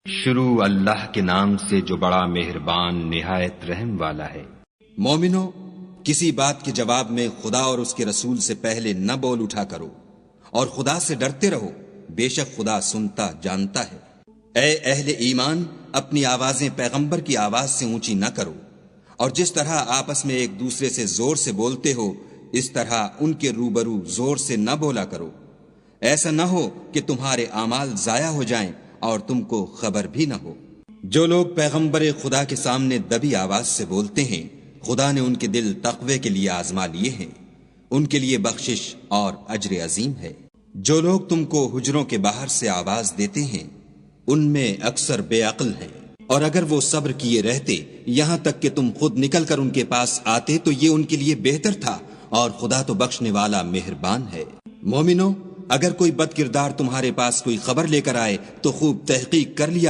شروع اللہ کے نام سے جو بڑا مہربان نہایت رحم والا ہے۔ مومنو، کسی بات کے جواب میں خدا اور اس کے رسول سے پہلے نہ بول اٹھا کرو، اور خدا سے ڈرتے رہو، بے شک خدا سنتا جانتا ہے۔ اے اہل ایمان، اپنی آوازیں پیغمبر کی آواز سے اونچی نہ کرو، اور جس طرح آپس میں ایک دوسرے سے زور سے بولتے ہو اس طرح ان کے روبرو زور سے نہ بولا کرو، ایسا نہ ہو کہ تمہارے اعمال ضائع ہو جائیں اور تم کو خبر بھی نہ ہو۔ جو لوگ پیغمبر خدا کے سامنے دبی آواز سے بولتے ہیں، خدا نے ان کے دل تقوی کے لیے آزما لیے ہیں، ان کے لیے بخشش اور اجر عظیم ہے۔ جو لوگ تم کو حجروں کے باہر سے آواز دیتے ہیں ان میں اکثر بے عقل ہیں، اور اگر وہ صبر کیے رہتے یہاں تک کہ تم خود نکل کر ان کے پاس آتے تو یہ ان کے لیے بہتر تھا، اور خدا تو بخشنے والا مہربان ہے۔ مومنو، اگر کوئی بد کردار تمہارے پاس کوئی خبر لے کر آئے تو خوب تحقیق کر لیا